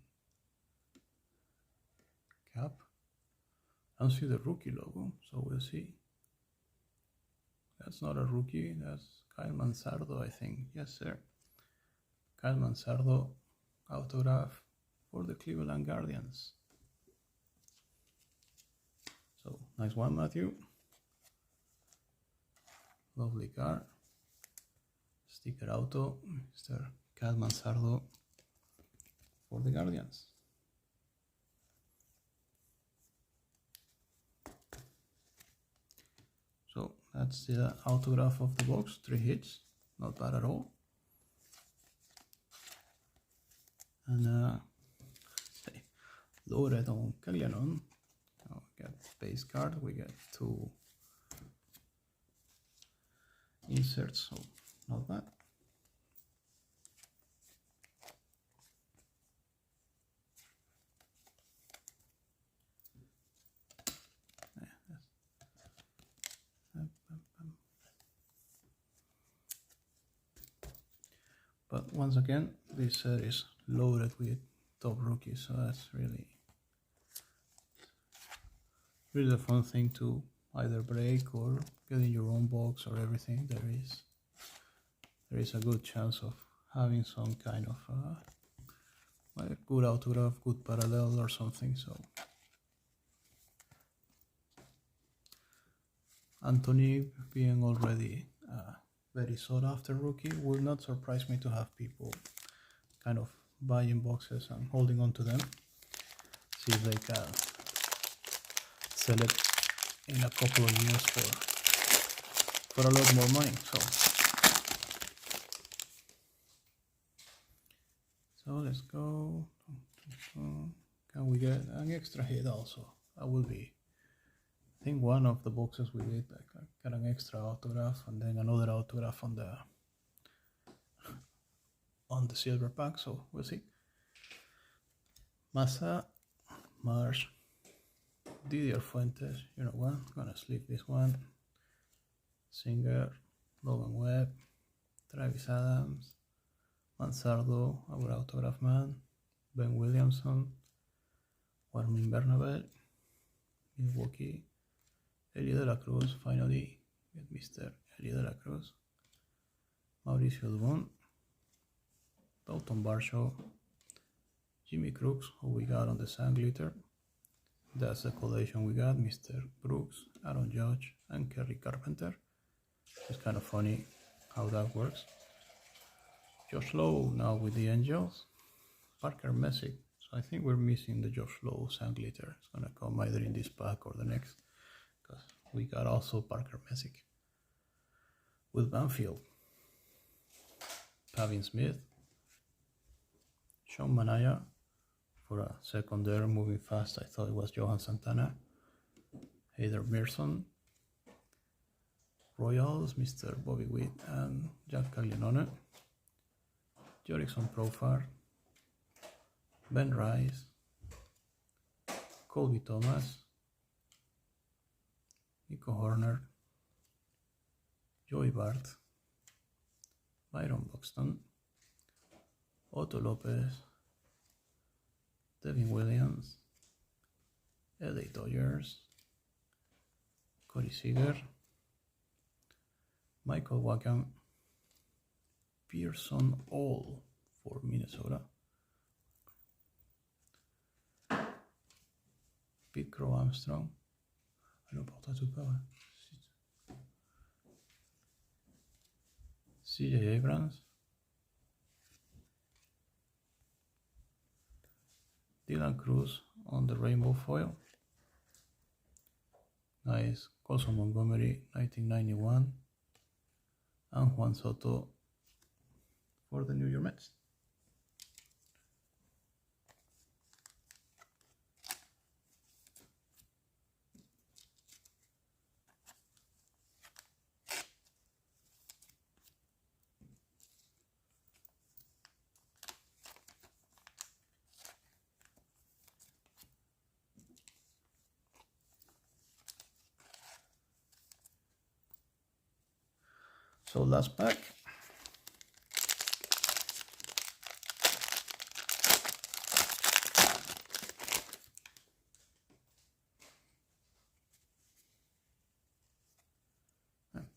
cap. I don't see the rookie logo, so we'll see. That's not a rookie, that's Kyle Mansardo, I think. Yes, sir. Kyle Mansardo autograph for the Cleveland Guardians. So, nice one, Matthew. Lovely card. Sticker auto, Mr. Kyle Mansardo for the Guardians. So that's the autograph of the box, 3 hits, not bad at all. And loaded on Caglianon. Now we get base card, we get 2 inserts, so not bad. once again, this set is loaded with top rookies, so that's really a fun thing to either break or get in your own box or everything. There is a good chance of having some kind of like good autograph, good parallel or something. So Anthony, being already a very sought after rookie, will not surprise me to have people kind of buying boxes and holding on to them, see if they can sell it in a couple of years for a lot more money. So let's go. Can we get an extra hit also? That will be, I think one of the boxes we did, I got an extra autograph and then another autograph on the silver pack, so we'll see. Massa, Marsh, Didier Fuentes, you know what, gonna sleep this one. Singer, Logan Webb, Travis Adams, Mansardo, our autograph man, Ben Williamson, Warmin Bernabel, Milwaukee, Eli De La Cruz, finally get Mr. Eli De La Cruz, Mauricio Dubon, Dalton Varsho, Jimmy Crooks, who we got on the Sand Glitter. That's the collation we got, Mr. Brooks, Aaron Judge, and Kerry Carpenter. It's kind of funny how that works. Josh Lowe now with the Angels. Parker Messick. So I think we're missing the Josh Lowe Sand Glitter. It's gonna come either in this pack or the next, because we got also Parker Messick with Banfield. Pavin Smith, Sean Manaya. For a second there, moving fast, I thought it was Johan Santana. Heider Mearson, Royals, Mr. Bobby Witt and Jack Caglianone, Jorickson Profar, Ben Rice, Colby Thomas, Nico Horner, Joey Bart, Byron Buxton, Otto Lopez, Devin Williams, LA Dodgers, Cody Seager, Michael Wagham, Pearson All for Minnesota, Pete Crow Armstrong, I don't porte tout pas, CJ Abrams, Dylan Cruz on the rainbow foil. Nice. Colson Montgomery 1991 and Juan Soto for the New York Mets. So last pack.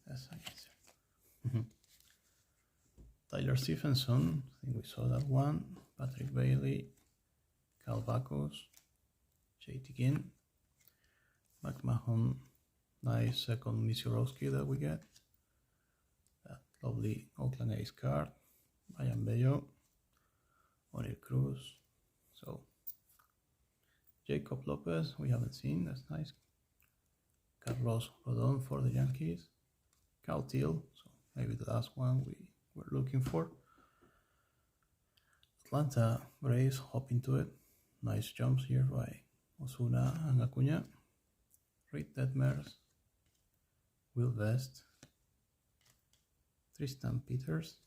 That's answer. Tyler Stephenson, I think we saw that one. Patrick Bailey, Cal Bacos, JT Ginn, McMahon, nice second Misiorowski that we get. That lovely Oakland A's card, Brian Bello, O'Neill Cruz. So Jacob Lopez, we haven't seen, that's nice. Carlos Rodon for the Yankees, Cal Teal, so maybe the last one we were looking for. Atlanta Braves, hop into it. Nice jumps here by Osuna and Acuna. Reed Detmers, Will Vest, Tristan Peters,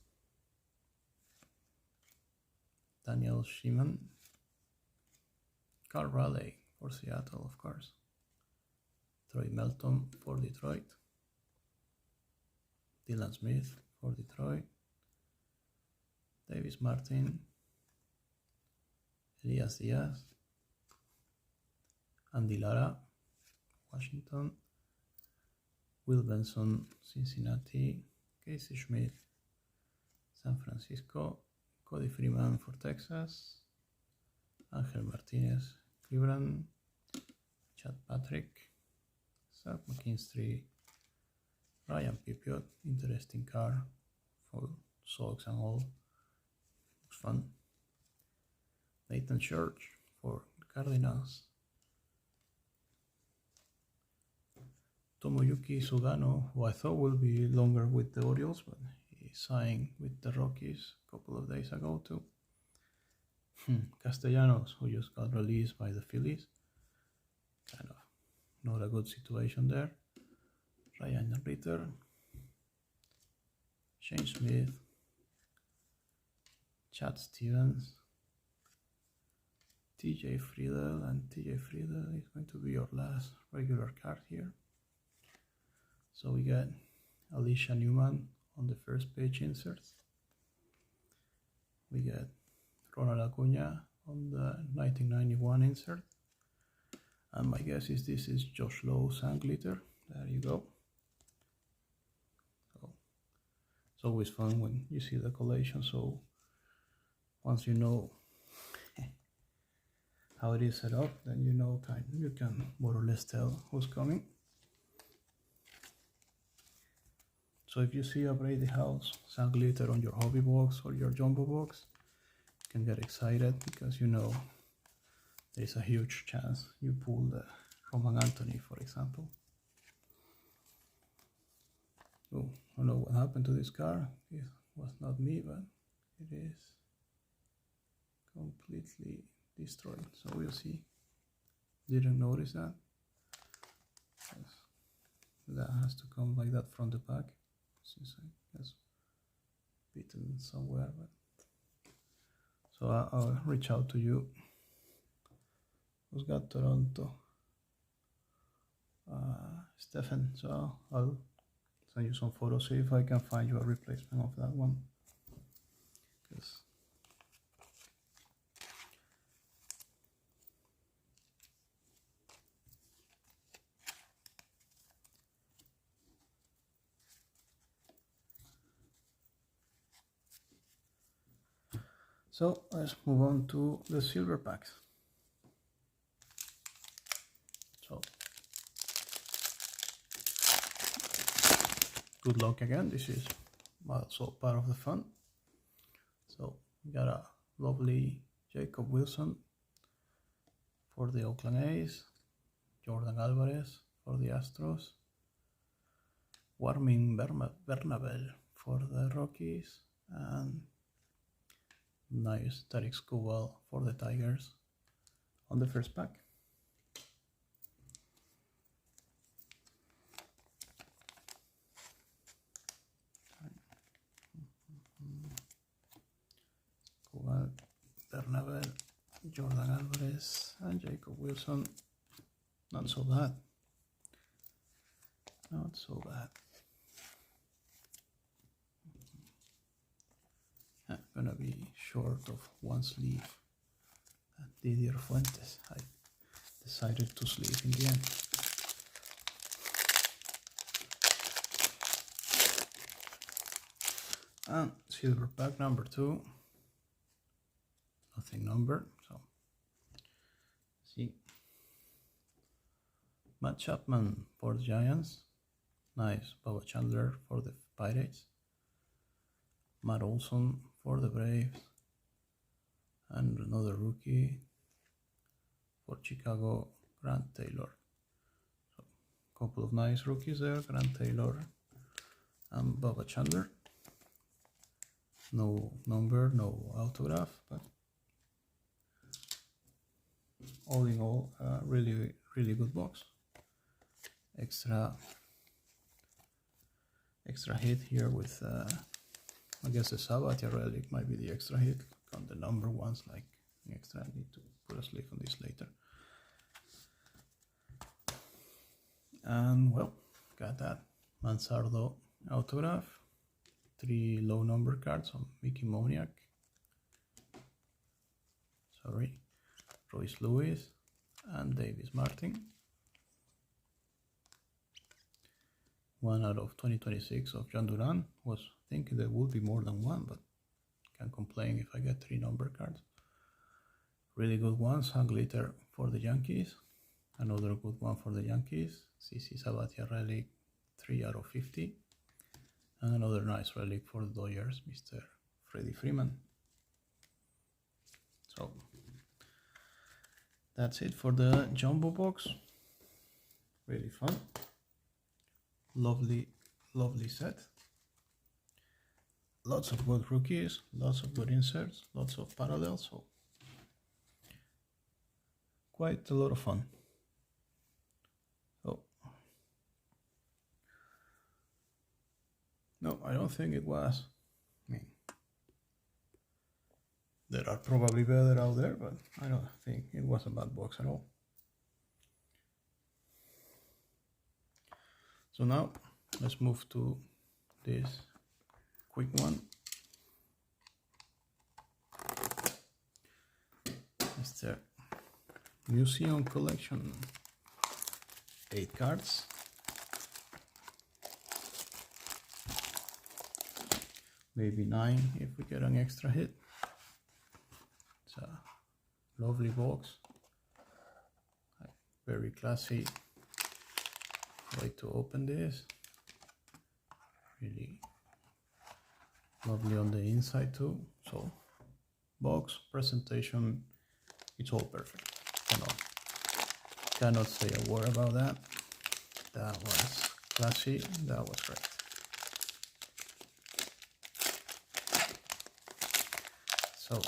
Daniel Sheeman, Carl Raleigh for Seattle, of course, Troy Melton for Detroit, Dylan Smith for Detroit, Davis Martin, Elias Diaz, Andy Lara, Washington, Will Benson, Cincinnati, Casey Schmidt, San Francisco, Cody Freeman for Texas, Angel Martinez, Cleveland, Chad Patrick, Zach McKinstry, Ryan Pipiot, interesting card for Sox and all, looks fun. Nathan Church for Cardinals, Tomoyuki Sugano, who I thought will be longer with the Orioles, but he signed with the Rockies a couple of days ago too. Castellanos, who just got released by the Phillies, kind of not a good situation there. Ryan Ritter, Shane Smith, Chad Stevens, TJ Friedel, and TJ Friedel is going to be your last regular card here. So we got Alicia Newman on the first page inserts. We got Ronald Acuna on the 1991 insert. And my guess is this is Josh Lowe Sand Glitter. There you go. So it's always fun when you see the collation. So once you know how it is set up, then you know you can more or less tell who's coming. So if you see a Brady House Sand Glitter on your hobby box or your jumbo box, you can get excited because you know there's a huge chance you pull the Roman Anthony, for example. Oh, I don't know what happened to this car. It was not me, but it is completely destroyed. So we'll see. Didn't notice that. That has to come like that from the back, since I guess bitten somewhere. But so I'll reach out to you who's got Toronto, Stephen. So I'll send you some photos, see if I can find you a replacement of that one. So let's move on to the silver packs. So good luck again. This is also part of the fun. So we got a lovely Jacob Wilson for the Oakland A's, Jordan Alvarez for the Astros, Warming Bernabel for the Rockies, and nice Tarik Skubal for the Tigers on the first pack. Skubal, Bernabel, Jordan Alvarez, and Jacob Wilson. Not so bad. Not so bad. I'm gonna be short of one sleeve. Didier Fuentes. I decided to sleeve in the end. And silver pack number 2. Nothing numbered, so see. Matt Chapman for the Giants. Nice. Bubba Chandler for the Pirates. Matt Olson for the Braves. And another rookie for Chicago, Grant Taylor. So, a couple of nice rookies there, Grant Taylor and Bubba Chandler. No number, no autograph, but all in all, really good box. Extra hit here with, I guess the Sabathia relic might be the extra hit. On the number ones, like extra, I need to put a sleeve on this later. And well, got that Mansardo autograph. 3 low number cards on Mickey Moniak, sorry, Royce Lewis and Davis Martin. 1 out of 2026 of John Duran. Was thinking there would be more than one, but can't complain if I get 3 number cards. Really good ones. Glitter for the Yankees. Another good one for the Yankees. CC Sabathia relic, 3 out of 50. And another nice relic for the Dodgers, Mr. Freddie Freeman. So that's it for the jumbo box. Really fun. Lovely set. Lots of good rookies, lots of good inserts, lots of parallels, so quite a lot of fun. So no, I don't think it was. I mean, there are probably better out there, but I don't think it was a bad box at all. So now let's move to this quick one. Mr. Museum Collection, 8 cards. Maybe 9 if we get an extra hit. It's a lovely box, very classy way to open this. Really lovely on the inside too. So box, presentation, it's all perfect. Cannot say a word about that. That was classy, that was great. So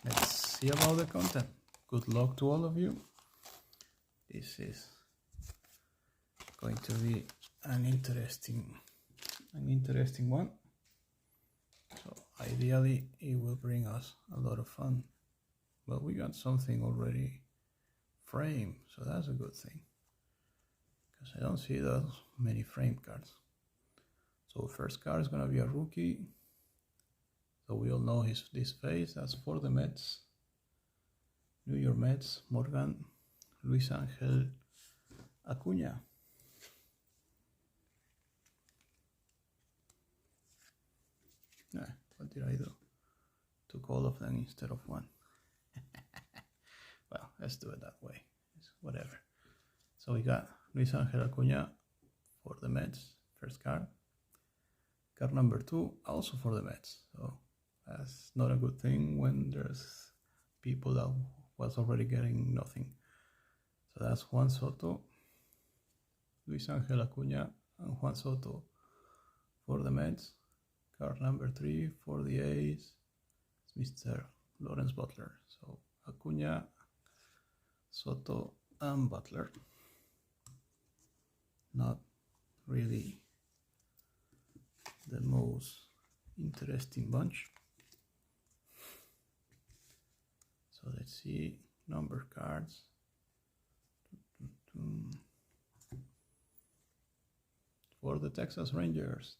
let's see about the content. Good luck to all of you. This is going to be an interesting one. So ideally it will bring us a lot of fun. But we got something already framed, so that's a good thing. Because I don't see those many framed cards. So first card is gonna be a rookie. So we all know this face. That's for the Mets. New York Mets, Morgan, Luis Angel Acuña. What did I do? Took all of them instead of one. Well, let's do it that way. It's whatever. So we got Luis Angel Acuña for the Mets, first card. Card number 2, also for the Mets. So that's not a good thing when there's people that was already getting nothing. So that's Juan Soto, Luis Angel Acuña, and Juan Soto for the Mets. Card number 3 for the A's, Mr. Lawrence Butler. So Acuña, Soto, and Butler. Not really the most interesting bunch. So let's see, number cards. For the Texas Rangers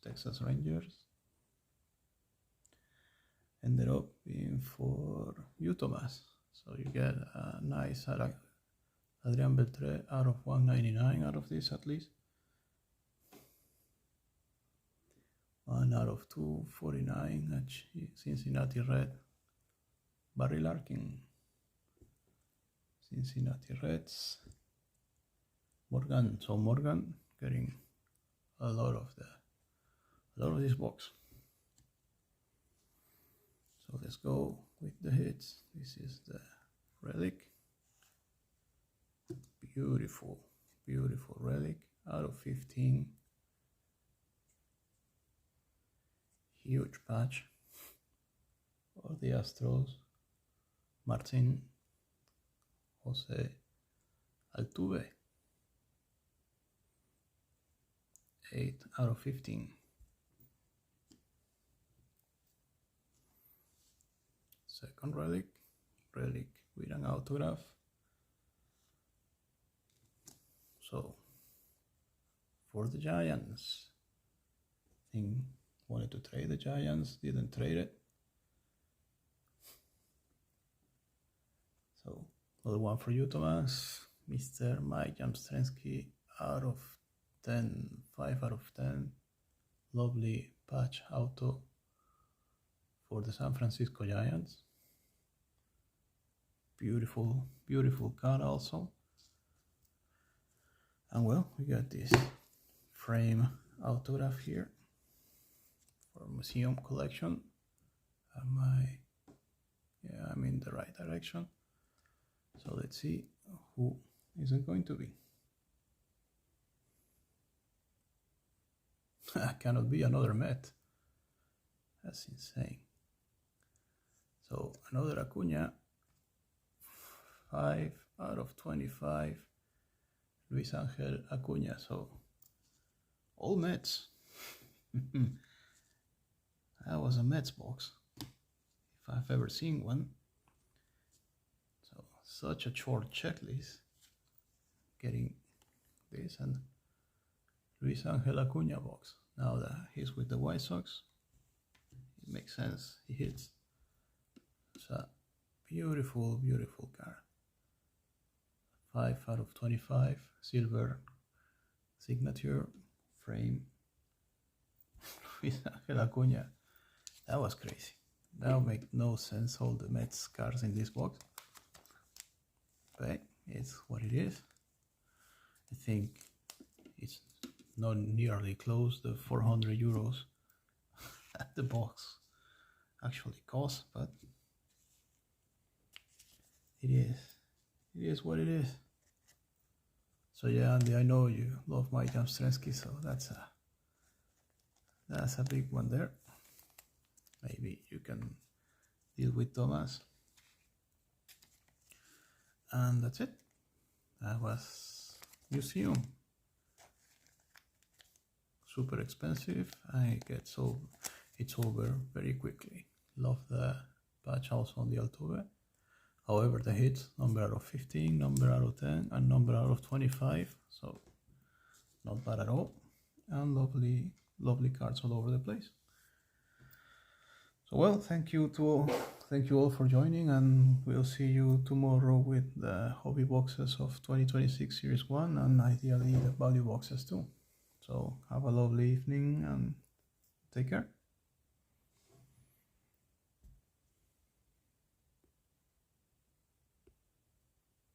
ended up being for you, Thomas. So you get a nice Adrian Beltre out of 199 out of this at least. 1 out of 249 Cincinnati Red. Barry Larkin. Cincinnati Reds. Morgan. So Morgan getting a lot of this box. So let's go with the hits. This is the relic. Beautiful, beautiful relic out of 15. Huge patch for the Astros. Martin Jose Altuve. 8 out of 15. Second relic with an autograph. So for the Giants, I think wanted to trade the Giants, didn't trade it. Another one for you, Thomas. Mr. Mike Jamstrensky, out of 10, 5 out of 10. Lovely patch auto for the San Francisco Giants. Beautiful, beautiful card also. And well, we got this frame autograph here for museum collection. I'm in the right direction. So let's see who is it going to be. Cannot be another Met. That's insane. So another Acuna, 5 out of 25. Luis Angel Acuna. So all Mets. That was a Mets box, if I've ever seen one. So such a short checklist. Getting this and Luis Angel Acuna box. Now that he's with the White Sox, it makes sense. He hits. It's a beautiful, beautiful card. 5 out of 25, silver signature frame. Luis Angel Acuna. That was crazy. That would make no sense, all the Mets cards in this box. But it's what it is. I think it's not nearly close the 400 euros that the box actually costs, but it is what it is. So yeah, Andy, I know you love Mike Jamstrensky, so that's a big one there. Maybe you can deal with Thomas. And that's it. That was museum. Super expensive. It's over very quickly. Love the patch also on the Altuve. However, the hits, number out of 15, number out of 10, and number out of 25. So not bad at all. And lovely, lovely cards all over the place. So well, thank you all for joining, and we'll see you tomorrow with the hobby boxes of 2026 Series 1 and ideally the value boxes too. So have a lovely evening and take care.